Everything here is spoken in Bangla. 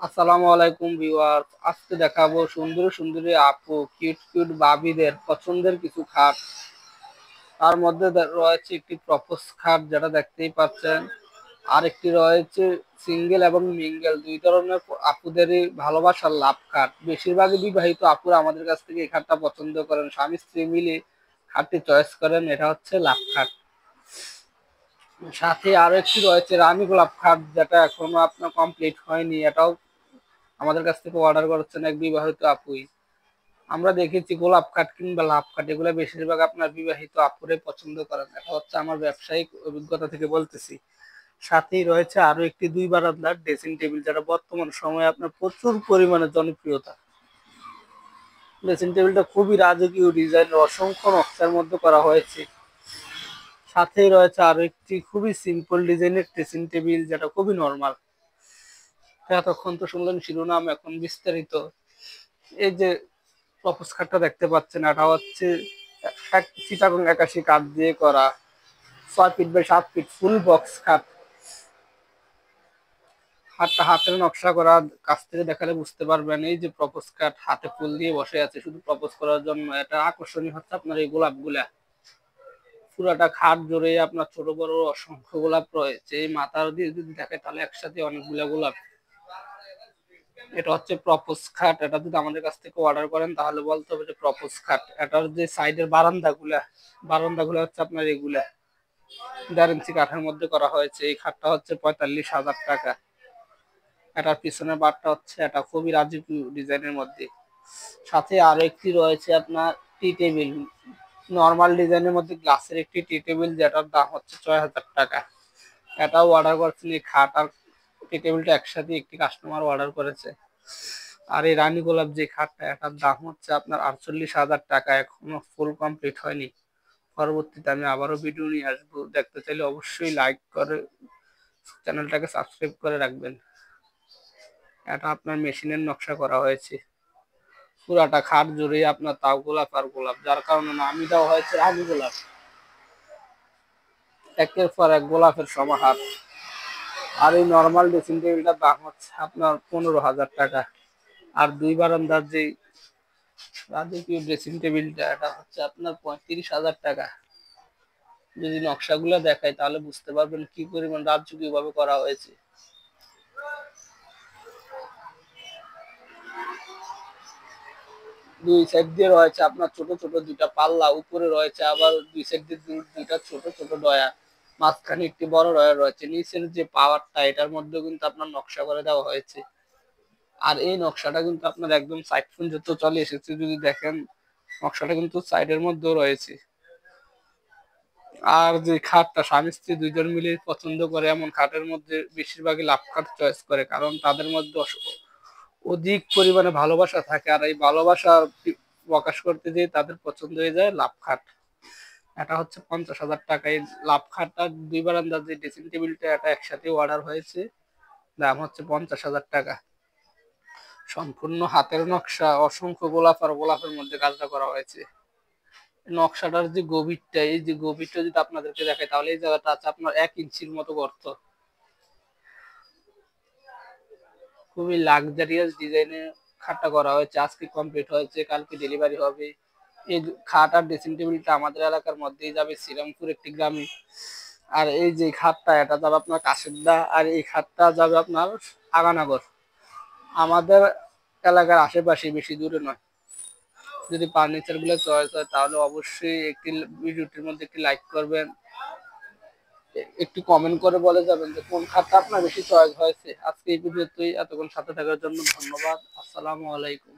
আসসালামু আলাইকুম ভিউয়ার। আজকে দেখাবো সুন্দর সুন্দরী আপু কিউট কিউট বাবিদের পছন্দের কিছু খাট। তার মধ্যে রয়েছে একটি প্রপোজ খাট, যেটা দেখতেই পাচ্ছেন। আর একটি রয়েছে সিঙ্গেল এবং মিঙ্গেল, দুই ধরনের আপুদেরই ভালোবাসার লাভ খাট। বেশিরভাগই বিবাহিত আপুরা আমাদের কাছ থেকে এই খাটটা পছন্দ করেন, স্বামী স্ত্রী মিলে খাটটি চয়েস করেন। এটা হচ্ছে লাভ খাট। সাথে আরো একটি রয়েছে রানী গোলাপ খাট, যেটা এখনো আপনার কমপ্লিট হয়নি। এটাও আমাদের কাছ থেকে অর্ডার করছেন এক বিবাহিত আপুই। আমরা দেখেছি গোলাপ কাঠ কিংবা লাভ কাঠ এগুলো বেশিরভাগ আপনার বিবাহিত আপুরে পছন্দ করেন। এটা হচ্ছে আমার ব্যবসায়িক অভিজ্ঞতা থেকে বলতেছি। সাথেই রয়েছে আরো একটি দুই বারান্দার ড্রেসিং টেবিল, যেটা বর্তমান সময়ে আপনার প্রচুর পরিমাণে জনপ্রিয়তা। ড্রেসিং টেবিলটা খুবই রাজকীয় ডিজাইনের, অসংখ্য নকশার মধ্যে করা হয়েছে। সাথেই রয়েছে আরো একটি খুবই সিম্পল ডিজাইনের ড্রেসিং টেবিল, যেটা খুবই নরমাল। এতক্ষণ তো শুনলেন শিরোনাম, এখন বিস্তারিত। এই যে প্রপোজ খাটটা দেখতে পাচ্ছেন, এটা হচ্ছে চিটাগং 81 কাঠ দিয়ে করা, 6 feet by 7 feet full box খাট। খাটটা হাতের নকশা করা, কাছ থেকে দেখালে বুঝতে পারবেন। এই যে প্রপোজ খাট হাতে ফুল দিয়ে বসে আছে শুধু প্রপোজ করার জন্য। এটা আকর্ষণীয় হচ্ছে আপনার এই গোলাপ গুলা। পুরাটা খাট জুড়ে আপনার ছোট বড় অসংখ্য গোলাপ রয়েছে। এই মাথার দিয়ে যদি দেখে তাহলে একসাথে অনেকগুলা গোলাপ। এটা হচ্ছে প্রপোজ খাট। এটা যদি আমাদের কাছ থেকে অর্ডার করেন তাহলে বলতে হবে যে প্রপোজ খাট। এটার যে সাইডের বারান্দাগুলা হচ্ছে আপনার এগুলা 1.5 ইঞ্চি কাঠের মধ্যে করা হয়েছে। এই খাটটা হচ্ছে 45,000 টাকা। এটার পিছনের পার্টটা হচ্ছে এটা খুবই রাজকীয় ডিজাইনের মধ্যে। সাথে আরো একটি রয়েছে আপনার টি টেবিল, নর্মাল ডিজাইনের মধ্যে গ্লাসের একটি টি টেবিল, যেটার দাম হচ্ছে 6,000 টাকা। এটাও অর্ডার করছেন। এই খাট আর টি টেবিলটা একসাথে একটি কাস্টমার অর্ডার করেছে। আর এই রানী গোলাপ যে খাটটা, এটার দাম হচ্ছে আপনার 48,000 টাকা, এখনো ফুল কমপ্লিট হয়নি। পরবর্তীতে আমি আবারও ভিডিও নিয়ে আসবো। দেখতে চাইলে অবশ্যই লাইক করে চ্যানেলটাকে সাবস্ক্রাইব করে রাখবেন। এটা আপনার মেশিনের নকশা করা হয়েছে। পুরাটা খাট জুড়ে আপনার তাও গোলাপ আর গোলাপ, যার কারণে নামই দেওয়া হয়েছে রানী গোলাপ। একের পর এক গোলাপের সমাহার। আর এই নর্মাল ড্রেসিং টেবিলটার দাম হচ্ছে আপনার 15,000 টাকা। আর দুই বারান্দার যে রাজকীয় ড্রেসিং টেবিলটা, এটা হচ্ছে আপনার 35,000 টাকা। যদি নকশাগুলো দেখায় তাহলে বুঝতে পারবেন কি পরিমাণ রাজকীয় ভাবে করা হয়েছে। দুই সাইড দিয়ে রয়েছে আপনার ছোট ছোট দুইটা পাল্লা, উপরে রয়েছে আবার দুই সাইড দিয়ে দুইটা ছোট ছোট ডয়া, মাঝখানে একটি বড় ডয়া রয়েছে। নিচের যে পাওয়ারটা, এটার মধ্যে কিন্তু আপনার নকশা করে দেওয়া হয়েছে। আর এই নকশাটা কিন্তু আপনার একদম সাইড পর্যন্ত চলে এসেছে। যদি দেখেন নকশাটা কিন্তু সাইডের মধ্যেও রয়েছে। আর যে খাটটা স্বামী স্ত্রী দুইজন মিলে পছন্দ করে এমন খাটের মধ্যে বেশিরভাগই লাভ খাট চয়েস করে, কারণ তাদের মধ্যে অধিক পরিমাণে ভালোবাসা থাকে। আর এই ভালোবাসা প্রকাশ করতে যেয়ে তাদের পছন্দ হয়ে যায় লাভ খাট। এটা হচ্ছে 50,000 টাকা। এই লাভ খাটটা দুই বারান্দার যে ড্রেসিং টেবিলটা, এটা একসাথে অর্ডার হয়েছে, দাম হচ্ছে 50,000 টাকা। সম্পূর্ণ হাতের নকশা, অসংখ্য গোলাপ আর গোলাপের মধ্যে কাজটা করা হয়েছে। নকশাটার যে গভীরটা, এই যে গভীরটা যদি আপনাদেরকে দেখায় তাহলে এই জায়গাটা আছে আপনার 1 ইঞ্চির মতো গর্ত। খুবই লাক্সারিয়াস ডিজাইনের খাটটা করা হয়েছে। আজকে কমপ্লিট হয়েছে, কালকে ডেলিভারি হবে। এই খাট আর ড্রেসিং টেবিলটা আমাদের এলাকার মধ্যেই যাবে, শ্রীরামপুর একটি গ্রামে। আর এই যে খাটটা, এটা যাবে আপনার কাশেরদা। আর এই খাটটা যাবে আপনার আগানগর, আমাদের এলাকার আশেপাশে, বেশি দূরে নয়। যদি ফার্নিচার গুলো চয়েস হয় তাহলে অবশ্যই একটি ভিডিওটির মধ্যে একটি লাইক করবেন, একটু কমেন্ট করে বলে যাবেন যে কোন খাটটা আপনার বেশি চয়েস হয়েছে। আজকে এই ভিডিওতেই, এতক্ষণ সাথে থাকার জন্য ধন্যবাদ। আসসালামু আলাইকুম।